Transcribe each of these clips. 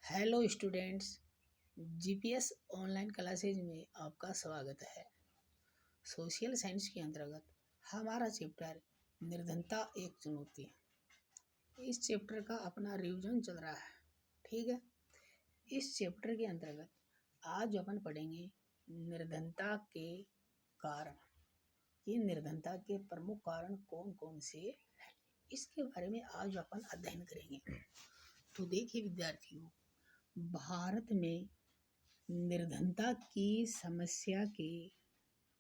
Hello students, GPS online classes में आपका स्वागत है। सोशल साइंस के अंतर्गत हमारा चैप्टर निर्धनता एक चुनौती। इस चैप्टर का अपना रिवीजन चल रहा है। ठीक है, इस चैप्टर के अंतर्गत आज अपन पढ़ेंगे निर्धनता के कारण। ये निर्धनता के प्रमुख कारण कौन कौन से हैं, इसके बारे में आज अपन अध्ययन करेंगे। तो देखिए विद्यार्थियों, भारत में निर्धनता की समस्या के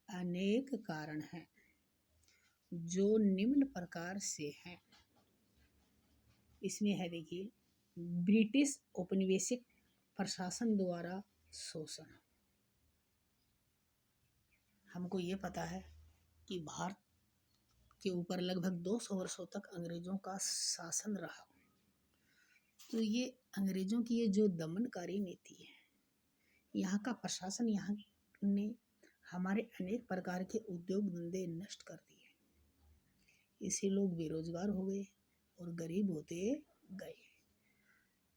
अनेक कारण हैं जो निम्न प्रकार से हैं। इसमें है, देखिए, ब्रिटिश औपनिवेशिक प्रशासन द्वारा शोषण। हमको ये पता है कि भारत के ऊपर लगभग 200 वर्षों तक अंग्रेजों का शासन रहा। तो ये अंग्रेजों की ये जो दमनकारी नीति है, यहाँ का प्रशासन, यहाँ ने हमारे अनेक प्रकार के उद्योग धंधे नष्ट कर दिए। इससे लोग बेरोजगार हो गए और गरीब होते गए।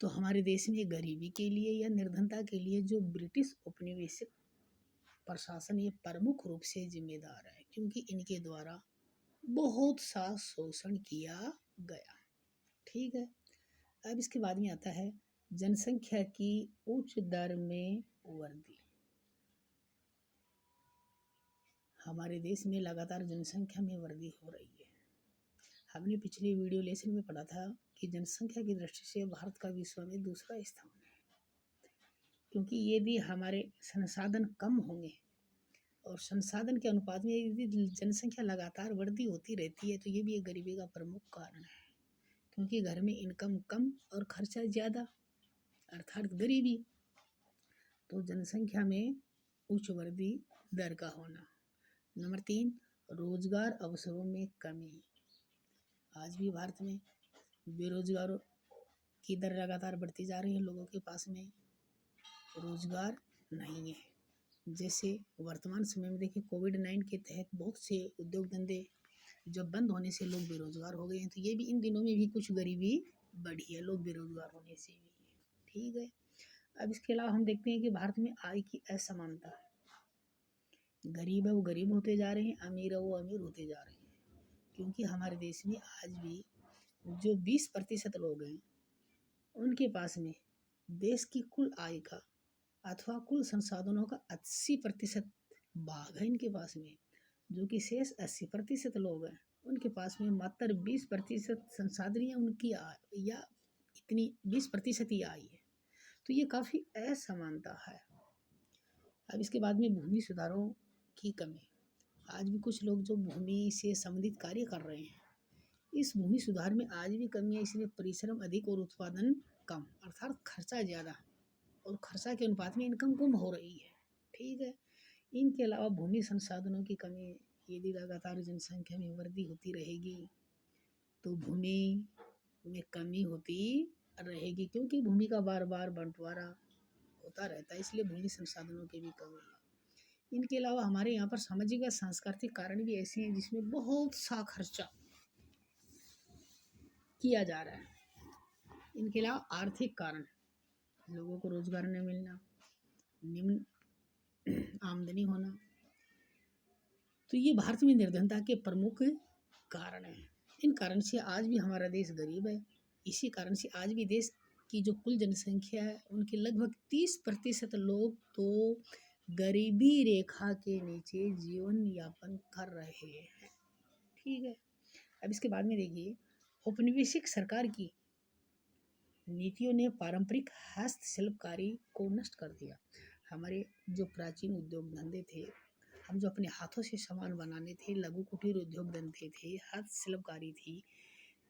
तो हमारे देश में गरीबी के लिए या निर्धनता के लिए जो ब्रिटिश औपनिवेशिक प्रशासन ये प्रमुख रूप से जिम्मेदार है, क्योंकि इनके द्वारा बहुत सा शोषण किया गया। ठीक है, अब इसके बाद में आता है जनसंख्या की उच्च दर में वृद्धि। हमारे देश में लगातार जनसंख्या में वृद्धि हो रही है। हमने पिछले वीडियो लेसन में पढ़ा था कि जनसंख्या की दृष्टि से भारत का विश्व में दूसरा स्थान है, क्योंकि यदि हमारे संसाधन कम होंगे और संसाधन के अनुपात में यदि जनसंख्या लगातार वृद्धि होती रहती है तो ये भी एक गरीबी का प्रमुख कारण है, क्योंकि घर में इनकम कम और खर्चा ज़्यादा, अर्थात गरीबी। तो जनसंख्या में उच्च वृद्धि दर का होना। नंबर 3, रोजगार अवसरों में कमी। आज भी भारत में बेरोजगारों की दर लगातार बढ़ती जा रही है। लोगों के पास में रोजगार नहीं है। जैसे वर्तमान समय में देखिए, कोविड-19 के तहत बहुत से उद्योग धंधे जब बंद होने से लोग बेरोजगार हो गए हैं। तो ये भी इन दिनों में भी कुछ गरीबी बढ़ी है, लोग बेरोजगार होने से भी। ठीक है, अब इसके अलावा हम देखते हैं कि भारत में आय की असमानता है। गरीब है वो गरीब होते जा रहे हैं, अमीर है वो अमीर होते जा रहे हैं, क्योंकि हमारे देश में आज भी जो 20% लोग हैं उनके पास में देश की कुल आय का अथवा कुल संसाधनों का 80% भाग है इनके पास में। जो कि शेष 80% लोग हैं उनके पास में मात्र 20% संसाधन या उनकी आय या इतनी 20% ही आय है। तो ये काफ़ी असमानता है। अब इसके बाद में भूमि सुधारों की कमी। आज भी कुछ लोग जो भूमि से संबंधित कार्य कर रहे हैं, इस भूमि सुधार में आज भी कमी है। इसलिए परिश्रम अधिक और उत्पादन कम, अर्थात खर्चा ज़्यादा और खर्चा के अनुपात में इनकम कम हो रही है। ठीक है, इनके अलावा भूमि संसाधनों की कमी। यदि लगातार जनसंख्या में वृद्धि होती रहेगी तो भूमि में कमी होती रहेगी, क्योंकि भूमि का बार बार बंटवारा होता रहता है, इसलिए भूमि संसाधनों की भी कमी है। इनके अलावा हमारे यहाँ पर सामाजिक व सांस्कृतिक कारण भी ऐसे हैं जिसमें बहुत सा खर्चा किया जा रहा है। इनके अलावा आर्थिक कारण, लोगों को रोजगार न मिलना, निम्न आमदनी होना। तो ये भारत में निर्धनता के प्रमुख कारण हैं। इन कारण से आज भी हमारा देश गरीब है। इसी कारण से आज भी देश की जो कुल जनसंख्या है उनके लगभग 30% लोग तो गरीबी रेखा के नीचे जीवन यापन कर रहे हैं। ठीक है, अब इसके बाद में देखिए, औपनिवेशिक सरकार की नीतियों ने पारंपरिक हस्तशिल्पकारी को नष्ट कर दिया। हमारे जो प्राचीन उद्योग धंधे थे, हम जो अपने हाथों से सामान बनाने थे, लघु कुटीर उद्योग धंधे थे, हस्तशिल्पकारी थी,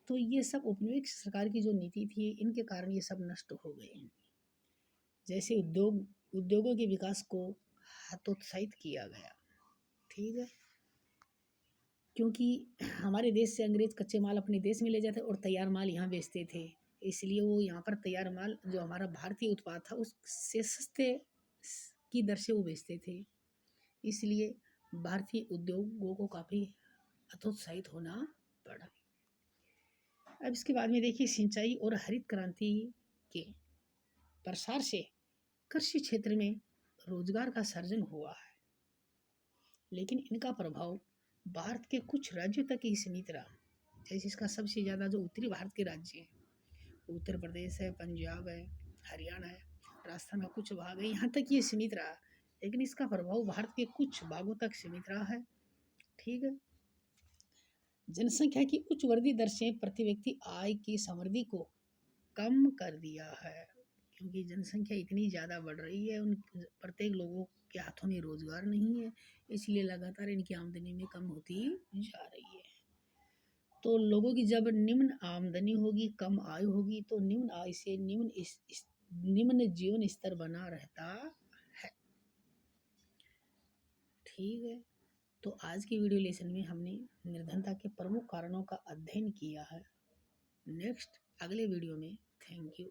तो ये सब औपनिवेशिक सरकार की जो नीति थी इनके कारण ये सब नष्ट हो गए हैं। जैसे उद्योगों के विकास को हतोत्साहित किया गया। ठीक है, क्योंकि हमारे देश से अंग्रेज कच्चे माल अपने देश में ले जाते और तैयार माल यहाँ बेचते थे, इसलिए वो यहाँ पर तैयार माल जो हमारा भारतीय उत्पाद था उससे सस्ते की दर से वो बेचते थे। इसलिए भारतीय उद्योगों को काफ़ी हतोत्साहित होना पड़ा। अब इसके बाद में देखिए, सिंचाई और हरित क्रांति के प्रसार से कृषि क्षेत्र में रोजगार का सर्जन हुआ है, लेकिन इनका प्रभाव भारत के कुछ राज्यों तक ही सीमित रहा। जैसे इसका सबसे ज़्यादा जो उत्तरी भारत के राज्य हैं, उत्तर प्रदेश है, पंजाब है, हरियाणा है, राजस्थान का कुछ भाग है, यहाँ तक ये सीमित रहा। लेकिन इसका प्रभाव भारत के कुछ भागों तक सीमित रहा है। ठीक है। जनसंख्या की उच्च वृद्धि दर से प्रति व्यक्ति आय की समृद्धि को कम कर दिया है, क्योंकि जनसंख्या इतनी ज़्यादा बढ़ रही है, उन प्रत्येक लोगों के हाथों में रोजगार नहीं है, इसलिए लगातार इनकी आमदनी में कम होती जा रही है। तो लोगों की जब निम्न आमदनी होगी, कम आय होगी, तो निम्न आय से निम्न जीवन स्तर बना रहता है। ठीक है। तो आज की वीडियो लेसन में हमने निर्धनता के प्रमुख कारणों का अध्ययन किया है। नेक्स्ट अगले वीडियो में। Thank you.